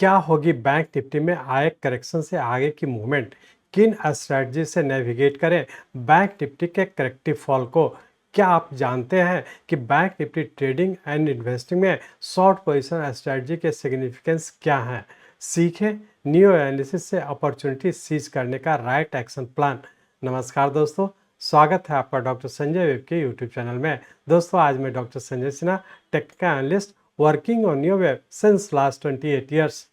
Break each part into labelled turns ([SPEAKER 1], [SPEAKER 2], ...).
[SPEAKER 1] क्या होगी bank Nifty में आए करेक्शन से आगे की मूवमेंट? किन स्ट्रैटेजी से नेविगेट करें बैंक निफ्टी के करेक्टिव फॉल को? क्या आप जानते हैं कि bank Nifty trading and investing में शॉर्ट पोजीशन स्ट्रैटेजी के सिग्निफिकेंस क्या हैं? सीखें न्यू एनालिसिस से अपॉर्चुनिटी सीज करने का राइट एक्शन प्लान। नमस्कार दोस्तों, स्वागत है आपका डॉक्टर संजय वेब के यूट्यूब चैनल में। दोस्तों, आज मैं doctor Sanjay Sinha, technical analyst working on new web since last 28 years.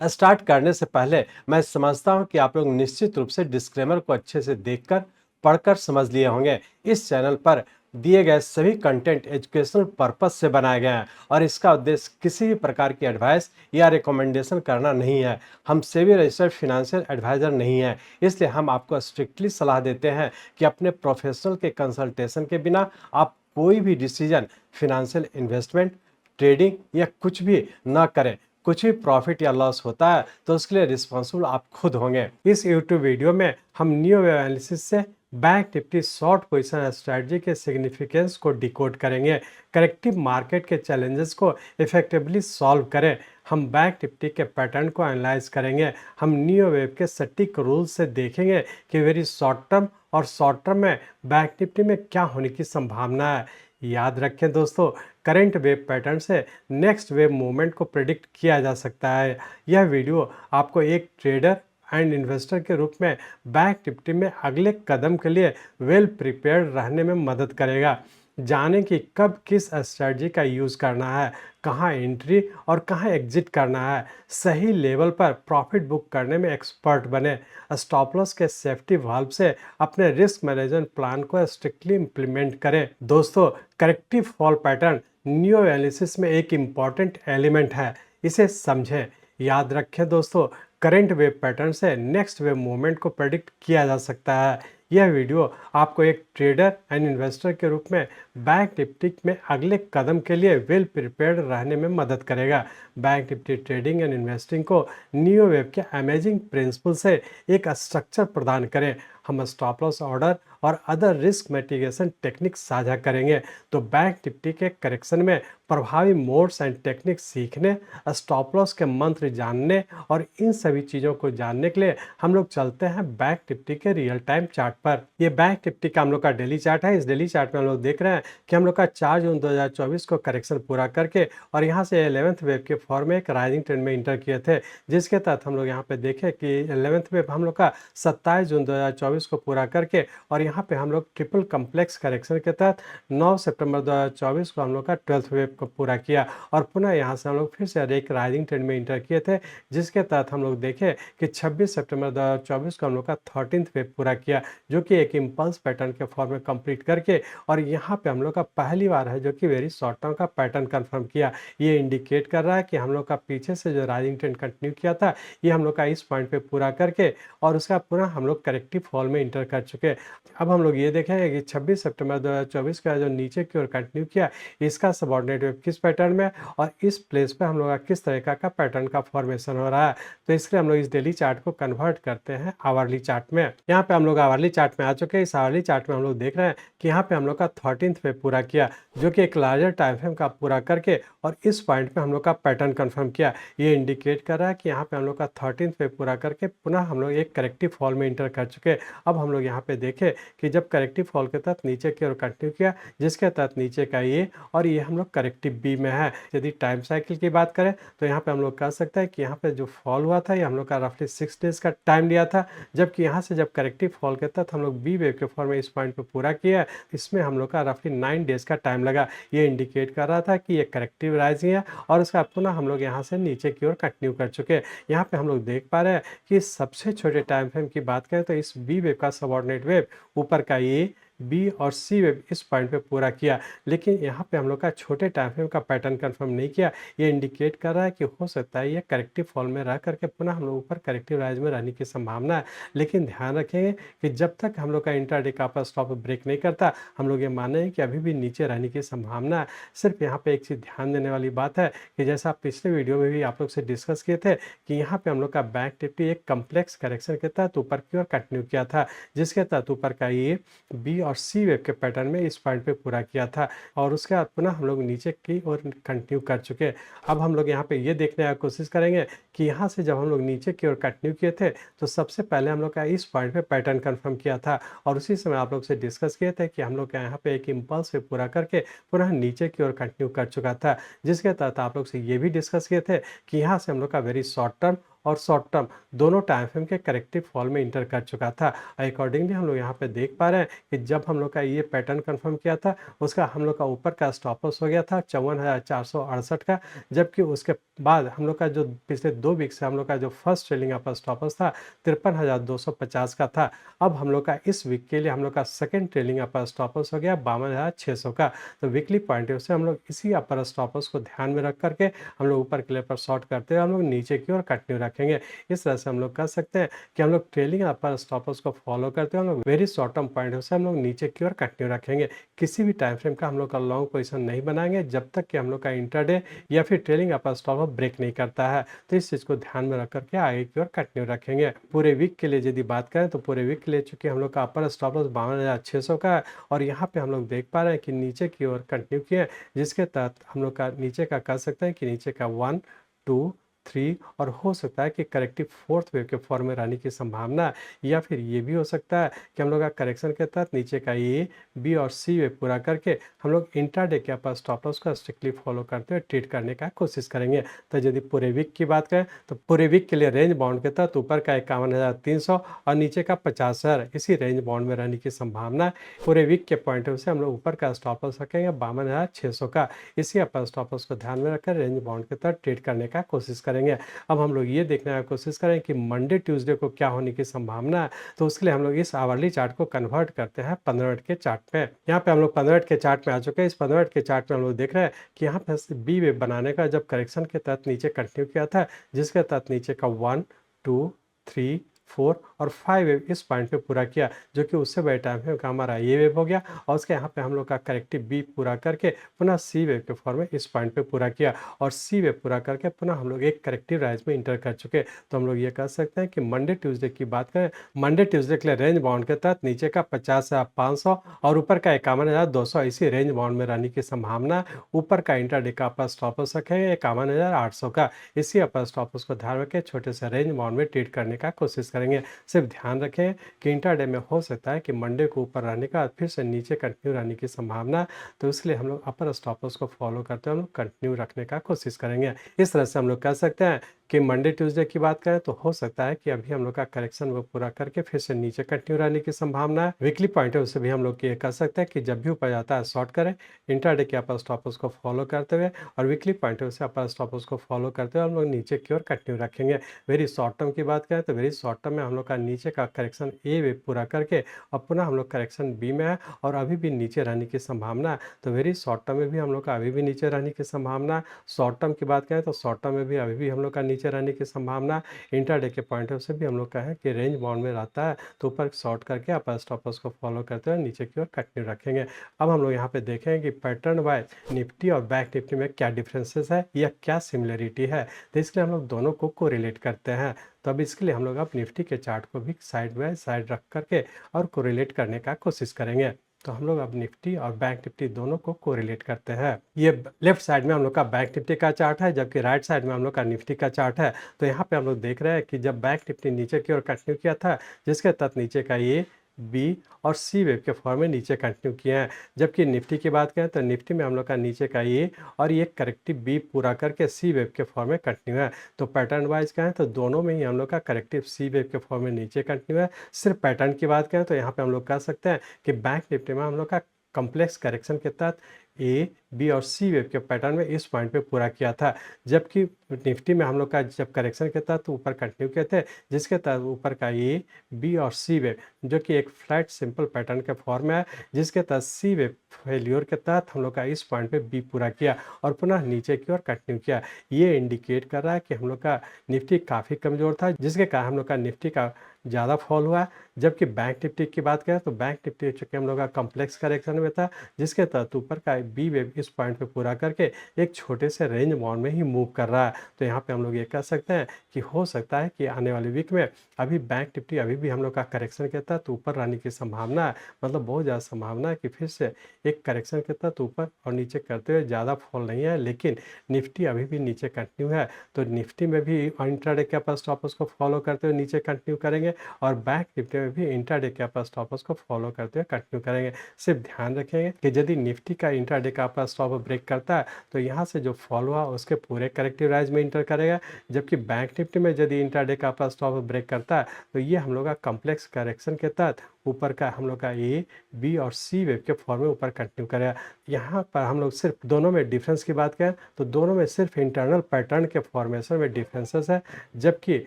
[SPEAKER 1] Start करने से पहले मैं समझता हूं कि आप लोग निश्चित रूप से डिस्क्लेमर को अच्छे से देखकर पढ़कर समझ लिए होंगे। इस चैनल पर दिए गए सभी कंटेंट एजुकेशनल पर्पस से बनाए गए हैं और इसका उद्देश्य किसी भी प्रकार की एडवाइस या रिकमेंडेशन करना नहीं है। हम सेबी रजिस्टर्ड फिनेंशियल एडवाइजर नहीं है, इसलिए हम आपको स्ट्रिक्टली सलाह देते हैं कि अपने प्रोफेशनल के कंसल्टेशन के बिना आप कोई भी डिसीजन फिनेंशियल इन्वेस्टमेंट, ट्रेडिंग या कुछ भी ना करें। कुछ भी प्रॉफिट या लॉस होता है तो उसके लिए रिस्पॉन्सिबल आप खुद होंगे। इस यूट्यूब वीडियो में हम न्यू एनालिसिस से bank Nifty short position strategy के सिग्निफिकेंस को डिकोड करेंगे, करेक्टिव मार्केट के चैलेंजेस को इफेक्टिवली सॉल्व करें। हम बैंक निफ्टी के पैटर्न को एनालाइज करेंगे। हम न्यू वेव के सटीक रूल से देखेंगे कि वेरी शॉर्ट टर्म और शॉर्ट टर्म में बैंक निफ्टी में क्या होने की संभावना है। याद रखें दोस्तों, करंट वेव पैटर्न से नेक्स्ट वेव मूवमेंट को प्रिडिक्ट किया जा सकता है। यह वीडियो आपको एक ट्रेडर एंड इन्वेस्टर के रूप में बैंक निफ्टी में अगले कदम के लिए वेल प्रिपेयर्ड रहने में मदद करेगा। जानें कि कब किस स्ट्रेटजी का यूज़ करना है, कहां एंट्री और कहां एग्जिट करना है। सही लेवल पर प्रॉफिट बुक करने में एक्सपर्ट बने। स्टॉप लॉस के सेफ्टी वाल्व से अपने रिस्क मैनेजमेंट प्लान को स्ट्रिक्टली इंप्लीमेंट करें। दोस्तों, corrective fall pattern new analysis में एक इम्पॉर्टेंट एलिमेंट है, इसे समझें। याद रखें दोस्तों, करंट वेव पैटर्न से नेक्स्ट वेव मूवमेंट को प्रेडिक्ट किया जा सकता है। यह वीडियो आपको एक ट्रेडर एंड इन्वेस्टर के रूप में बैंक निफ्टी में अगले कदम के लिए वेल प्रिपेयर्ड रहने में मदद करेगा। Bank Nifty trading and investing को न्यू वेव के अमेजिंग प्रिंसिपल से एक स्ट्रक्चर प्रदान करें। हम स्टॉप लॉस ऑर्डर और अदर रिस्क मिटिगेशन टेक्निक साझा करेंगे। तो बैंक निफ्टी के करेक्शन में प्रभावी मोड्स एंड टेक्निक सीखने, स्टॉप लॉस के मंत्र जानने और इन सभी चीज़ों को जानने के लिए हम लोग चलते हैं बैंक निफ्टी के रियल टाइम चार्ट पर। ये बैंक निफ्टी का हम लोग का डेली चार्ट है। इस डेली चार्ट में हम लोग देख रहे हैं कि हम लोग का 4 जून 2024 को करेक्शन पूरा करके और यहाँ से 11th वेव के फॉर्म में एक राइजिंग ट्रेंड में इंटर किए थे, जिसके तहत हम लोग यहाँ पे देखें कि 11th वेव हम लोग का 27 जून 2024 को पूरा करके और यहाँ पे हम लोग ट्रिपल कम्प्लेक्स करेक्शन के तहत 9 सितंबर 2024 को हम लोग का 12th वेव को पूरा किया और पुनः यहाँ से हम लोग फिर से एक राइजिंग ट्रेंड में इंटर किए थे, जिसके तहत हम लोग देखें कि 26 सितंबर 2024 को हम लोग का 13th वेव पूरा किया, जो कि एक इम्पल्स पैटर्न के फॉर्म में कंप्लीट करके और यहाँ पे हम लोग का पहली बार है जो कि वेरी शॉर्ट टर्म का पैटर्न कंफर्म किया। ये इंडिकेट कर रहा है कि हम लोग का पीछे से जो राइजिंग ट्रेंड कंटिन्यू किया था, ये हम लोग का इस पॉइंट पे पूरा करके और उसका पुनः हम लोग करेक्टिव फॉल में इंटर कर चुके। अब हम लोग ये देखेंगे कि 26 सितंबर 2024 का जो नीचे की ओर कंटिन्यू किया, इसका सबऑर्डिनेट वेव किस पैटर्न में और इस प्लेस पे हम लोग का किस तरीका का पैटर्न का फॉर्मेशन हो रहा है। तो इसलिए हम लोग इस डेली चार्ट को कन्वर्ट करते हैं आवरली चार्ट में। यहाँ पे हम लोग आवरली चार्ट में आ चुके हैं। इस आवरली चार्ट में हम लोग देख रहे हैं कि यहाँ पे हम लोग का 13th वेव पूरा किया, जो कि एक लार्जर टाइम फ्रेम का पूरा करके और इस पॉइंट पे हम लोग का पैटर्न कंफर्म किया। ये इंडिकेट कर रहा है कि यहाँ पे हम लोग का 13th वेव पूरा करके पुनः हम लोग एक करेक्टिव फॉल में इंटर कर चुके। अब हम लोग यहाँ पे देखें कि जब करेक्टिव फॉल के तहत नीचे की ओर कंटिन्यू किया, जिसके तहत नीचे का ये और ये हम लोग करेक्टिव बी में है। यदि टाइम साइकिल की बात करें तो यहाँ पे हम लोग कह सकते हैं कि यहाँ पे जो फॉल हुआ था, ये हम लोग का रफली 6 डेज का टाइम लिया था, जबकि यहाँ से जब करेक्टिव फॉल के तहत हम लोग बी वेव के फॉर्म में इस पॉइंट पे पूरा किया, इसमें हम लोग का रफली 9 डेज का टाइम लगा। ये इंडिकेट कर रहा था कि ये करेक्टिव राइजिंग है और उसका पुनः हम लोग यहाँ से नीचे की ओर कंटिन्यू कर चुके। यहाँ पे हम लोग देख पा रहे हैं कि सबसे छोटे टाइम फ्रेम की बात करें तो इस बी वेव का सबऑर्डिनेट वेव ऊपर का ये बी और सी वेव इस पॉइंट पे पूरा किया, लेकिन यहाँ पे हम लोग का छोटे टाइम फ्रेम का पैटर्न कंफर्म नहीं किया। ये इंडिकेट कर रहा है कि हो सकता है ये करेक्टिव फॉल में रह करके पुनः हम लोग ऊपर करेक्टिव राइज में रहने की संभावना है। लेकिन ध्यान रखेंगे कि जब तक हम लोग का इंट्राडे का अपर स्टॉप ब्रेक नहीं करता, हम लोग ये माने हैं कि अभी भी नीचे रहने की संभावना है। सिर्फ यहाँ पे एक चीज़ ध्यान देने वाली बात है कि जैसा पिछले वीडियो में भी आप लोग से डिस्कस किए थे कि यहाँ पे हम लोग का बैंक निफ्टी एक कम्प्लेक्स करेक्शन के तहत ऊपर की ओर कंटिन्यू किया था, जिसके तहत ऊपर का ये बी और सी वेव के पैटर्न में इस पॉइंट पे पूरा किया था और उसके बाद पुनः हम लोग नीचे की ओर कंटिन्यू कर चुके हैं। अब हम लोग यहाँ पे ये देखने की कोशिश करेंगे कि यहाँ से जब हम लोग नीचे की ओर कंटिन्यू किए थे तो सबसे पहले हम लोग का इस पॉइंट पे पैटर्न कंफर्म किया था और उसी समय आप लोग से डिस्कस किए थे कि हम लोग का यहाँ पे एक इम्पल्स पे पूरा करके पुनः नीचे की ओर कंटिन्यू कर चुका था, जिसके तहत आप लोग से ये भी डिस्कस किए थे कि यहाँ से हम लोग का वेरी शॉर्ट टर्म और शॉर्ट टर्म दोनों टाइम फ्रेम के करेक्टिव फॉल में इंटर कर चुका था। अकॉर्डिंगली हम लोग यहाँ पे देख पा रहे हैं कि जब हम लोग का ये पैटर्न कंफर्म किया था उसका हम लोग का ऊपर का स्टॉप लॉस हो गया था 54,468 का, जबकि उसके बाद हम लोग का जो पिछले 2 वीक से हम लोग का जो फर्स्ट ट्रेलिंग अपर स्टॉप लॉस था 53,250 का था। अब हम लोग का इस वीक के लिए हम लोग का सेकेंड ट्रेलिंग अपर स्टॉप लॉस हो गया 52,600 का। तो वीकली पॉइंट ऑफ से हम लोग इसी अपर स्टॉप लॉस को ध्यान में रख करके हम लोग ऊपर क्लियर पर शॉर्ट करते हुए हम लोग नीचे की ओर कंटिन्यू रखेंगे। इस तरह से हम लोग कर सकते हैं कि हम लोग ट्रेलिंग अपर स्टॉप लॉस को फॉलो करते हुए हम लोग वेरी शॉर्ट टर्म पॉइंट से हम लोग नीचे की ओर कंटिन्यू रखेंगे। किसी भी टाइम फ्रेम का हम लोग का लॉन्ग पोजीशन नहीं बनाएंगे जब तक कि हम लोग का इंटरडे या फिर ट्रेलिंग अपर स्टॉप लॉस ब्रेक नहीं करता है। तो इस चीज़ को ध्यान में रख करके आगे की ओर कंटिन्यू रखेंगे। पूरे वीक के लिए यदि बात करें तो पूरे वीक के लिए चूंकि हम लोग का अपर स्टॉप लॉस 52,600 का है और यहाँ पे हम लोग देख पा रहे हैं कि नीचे की ओर कंटिन्यू किए, जिसके तहत हम लोग का नीचे का कर सकते हैं कि नीचे का 1, 2, 3 और हो सकता है कि करेक्टिव फोर्थ वेव के फॉर्म में रहने की संभावना, या फिर ये भी हो सकता है कि हम लोग का करेक्शन के तहत नीचे का ए, बी और सी वेव पूरा करके हम लोग इंट्राडे के अपर स्टॉप लॉस को स्ट्रिक्टली फॉलो करते हुए ट्रीट करने का कोशिश करेंगे। तो यदि पूरे वीक की बात करें तो पूरे वीक के लिए रेंज बाउंड के तहत ऊपर का 51,300 और नीचे का 50,000 इसी रेंज बाउंड में रहने की संभावना। पूरे वीक के पॉइंट ऑफ से हम लोग ऊपर का स्टॉप लॉस रखेंगे 52,600 का। इसी अपर स्टॉप लॉस को ध्यान में रखकर रेंज बाउंड के तहत ट्रेड करने का कोशिश करेंगे। अब हम लोग ये देखने की कोशिश करें कि मंडे ट्यूसडे को क्या होने की संभावना है। तो उसके लिए हम लोग इस आवरली चार्ट को कन्वर्ट करते हैं 15 मिनट के चार्ट पे। यहाँ पे हम लोग 15 मिनट के चार्ट में आ चुके हैं। इस 15 मिनट के चार्ट में हम लोग देख रहे हैं कि यहाँ पे बी वेव बनाने का जब करेक्शन के तहत नीचे कंटिन्यू किया था, जिसके तहत नीचे का 1, 2, 3, 4 और 5 वेव इस पॉइंट पे पूरा किया, जो कि उससे बड़े टाइम पे हमारा ये वेव हो गया और उसके यहाँ पे हम लोग का करेक्टिव बी पूरा करके पुनः सी वेव के फॉर्म में इस पॉइंट पे पूरा किया और सी वेव पूरा करके पुनः हम लोग एक करेक्टिव राइज में इंटर कर चुके। तो हम लोग ये कह सकते हैं कि मंडे ट्यूसडे की बात करें, मंडे ट्यूसडे के लिए रेंज बाउंड के तहत नीचे का 50,500 और ऊपर का 51,200 इसी रेंज बाउंड में रहने की संभावना। ऊपर का इंटरडे का अपर स्टॉप लॉस रखेंगे 51,800 का। इसी अपर स्टॉप लॉस को ध्यान रखें छोटे से रेंज बाउंड में ट्रेड करने का कोशिश करेंगे। सिर्फ ध्यान रखें कि इंटरडे में हो सकता है कि मंडे को ऊपर रहने का फिर से नीचे कंटिन्यू रहने की संभावना। तो इसलिए हम लोग अपर स्टॉप लॉस को फॉलो करते हुए हम लोग कंटिन्यू रखने का कोशिश करेंगे। इस तरह से हम लोग कह सकते हैं कि मंडे ट्यूसडे की बात करें तो हो सकता है कि अभी हम लोग का करेक्शन वो पूरा करके फिर से नीचे कंटिन्यू रहने की संभावना है। वीकली पॉइंट ऑफ से भी हम लोग ये कह सकते हैं कि जब भी ऊपर जाता है शॉर्ट करें, इंटरडे के अपर स्टॉप लॉस को फॉलो करते हुए और वीकली पॉइंट ऑफ से अपर स्टॉप लॉस को फॉलो करते हुए हम लोग नीचे की ओर कंटिन्यू रखेंगे। वेरी शॉर्ट टर्म की बात करें तो वेरी शॉर्ट टर्म में हम लोग का नीचे का करेक्शन ए वे पूरा करके और पुनः हम लोग करेक्शन बी में है और अभी भी नीचे रहने की संभावना। तो वेरी शॉर्ट टर्म में भी हम लोग का अभी भी नीचे रहने की संभावना। शॉर्ट टर्म की बात करें तो शॉर्ट टर्म में भी अभी भी हम लोग का नीचे रहने की संभावना। इंटरडे के पॉइंट ऑफ से भी हम लोग का है कि रेंज बाउंड में रहता है, तो ऊपर शॉर्ट करके अपर स्टॉप लॉस को फॉलो करते हुए नीचे की ओर कंटिन्यू रखेंगे। अब हम लोग यहाँ पे देखेंगे कि पैटर्न वाइज निफ्टी और बैंक निफ्टी में क्या डिफरेंसेस है या क्या सिमिलरिटी है। तो इसलिए हम लोग दोनों को कोरिलेट करते हैं। तो अब इसके लिए हम लोग अब निफ्टी के चार्ट को भी साइड बाय साइड रख करके और कोरिलेट करने का कोशिश करेंगे। तो हम लोग अब निफ्टी और बैंक निफ्टी दोनों को कोरिलेट करते हैं। ये लेफ्ट साइड में हम लोग का बैंक निफ्टी का चार्ट है, जबकि राइट साइड में हम लोग का निफ्टी का चार्ट है। तो यहाँ पे हम लोग देख रहे हैं कि जब बैंक निफ्टी नीचे की ओर कंटिन्यू किया था, जिसके तहत नीचे का ये बी और सी वेव के फॉर्म में नीचे कंटिन्यू किए हैं। जबकि निफ्टी की बात करें तो निफ्टी में हम लोग का नीचे का ए और ये करेक्टिव बी पूरा करके सी वेव के फॉर्म में कंटिन्यू है। तो पैटर्न वाइज कहें तो दोनों में ही हम लोग का करेक्टिव सी वेव के फॉर्म में नीचे कंटिन्यू है। सिर्फ पैटर्न की बात करें तो यहाँ पे हम लोग कह सकते हैं कि बैंक निफ्टी में हम लोग का कम्प्लेक्स करेक्शन के तहत ए, बी और सी वेव के पैटर्न में इस पॉइंट पे पूरा किया था, जबकि निफ्टी में हम लोग का जब करेक्शन के तहत ऊपर कंटिन्यू किए थे, जिसके तहत ऊपर का ए, बी और सी वेव जो कि एक फ्लैट सिंपल पैटर्न के फॉर्म में है, जिसके तहत सी वेव फेल्योर के तहत हम लोग का इस पॉइंट पे बी पूरा किया और पुनः नीचे की ओर कंटिन्यू किया। ये इंडिकेट कर रहा है कि हम लोग का निफ्टी काफ़ी कमज़ोर था, जिसके कारण हम लोग का निफ्टी का ज़्यादा फॉल हुआ। जबकि बैंक निफ्टी की बात करें तो बैंक निफ्टी चूँकि हम लोग का कम्प्लेक्स करेक्शन में था, जिसके तहत ऊपर का बी वेव इस इस पॉइंट पे पूरा करके एक छोटे से रेंज बाउंड में ही मूव कर रहा है। तो यहाँ पे हम लोग ये कह सकते हैं कि हो सकता है कि आने वाले वीक में अभी बैंक निफ्टी अभी भी हम लोग का करेक्शन के तहत ऊपर रहने की संभावना है, मतलब बहुत ज़्यादा संभावना है कि फिर से एक करेक्शन के तहत ऊपर और नीचे करते हुए ज़्यादा फॉल नहीं है, लेकिन निफ्टी अभी भी नीचे कंटिन्यू है। तो निफ्टी में भी इंट्राडे कैप स्टॉप लॉस को फॉलो करते हुए नीचे कंटिन्यू करेंगे और बैंक निफ्टी में भी इंट्राडे कैप स्टॉप लॉस को फॉलो करते हुए कंटिन्यू करेंगे। सिर्फ ध्यान रखेंगे कि यदि निफ्टी का इंट्राडे कैप स्टॉप ब्रेक करता है तो यहाँ से जो फॉल हुआ उसके पूरे करेक्टिव राइज में इंटर करेगा, जबकि बैंक निफ्टी में यदि इंट्राडे कैप स्टॉप ब्रेक करता है तो ये हम लोग का कम्प्लेक्स करेक्शन के तहत ऊपर का हम लोग का ए बी और सी वेव के फॉर्म में ऊपर कंटिन्यू करेगा। यहाँ पर हम लोग सिर्फ दोनों में डिफरेंस की बात करें तो दोनों में सिर्फ इंटरनल पैटर्न के फॉर्मेशन में डिफरेंसेस है, जबकि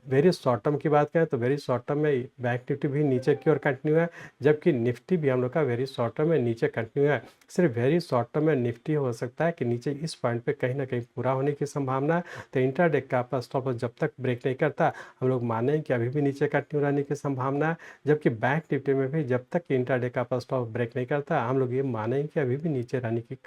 [SPEAKER 1] वेरी शॉर्ट टर्म की बात करें तो वेरी शॉर्ट टर्म में बैंक निफ्टी भी नीचे की ओर कंटिन्यू है, जबकि निफ्टी भी हम लोग का वेरी शॉर्ट टर्म में नीचे कंटिन्यू है। सिर्फ वेरी शॉर्ट टर्म में निफ्टी हो सकता है कि नीचे इस पॉइंट पे कहीं ना कहीं पूरा होने की संभावना है। तो इंट्राडे का स्टॉप लॉस जब तक ब्रेक नहीं करता हम लोग माने कि अभी भी नीचे कंटिन्यू रहने की संभावना है, जबकि बैंक निफ्टी में भी जब तक इंट्राडे का स्टॉप ब्रेक नहीं करता हम लोग ये माने कि अभी भी नीचे रहने की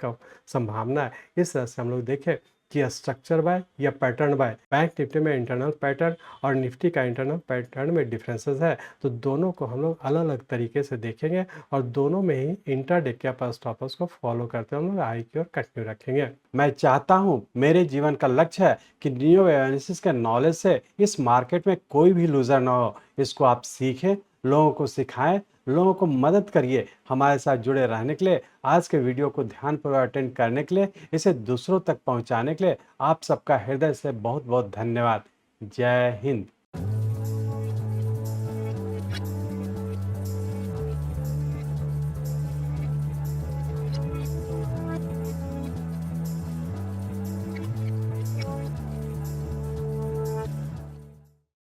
[SPEAKER 1] संभावना है। इस तरह से हम लोग देखें कि स्ट्रक्चर बाय या पैटर्न बाय, बैंक निफ्टी में इंटरनल पैटर्न और निफ्टी का इंटरनल पैटर्न में डिफरेंसेस है, तो दोनों को हम लोग अलग अलग तरीके से देखेंगे और दोनों में ही इंट्राडे कैप स्टॉप लॉस को फॉलो करते हुए हम लोग आई की ओर कंटिन्यू रखेंगे। मैं चाहता हूं, मेरे जीवन का लक्ष्य है कि नियो एनालिसिस के नॉलेज से इस मार्केट में कोई भी लूजर ना हो। इसको आप सीखें, लोगों को सिखाएं, लोगों को मदद करिए। हमारे साथ जुड़े रहने के लिए, आज के वीडियो को ध्यानपूर्वक अटेंड करने के लिए, इसे दूसरों तक पहुंचाने के लिए आप सबका हृदय से बहुत बहुत धन्यवाद। जय हिंद।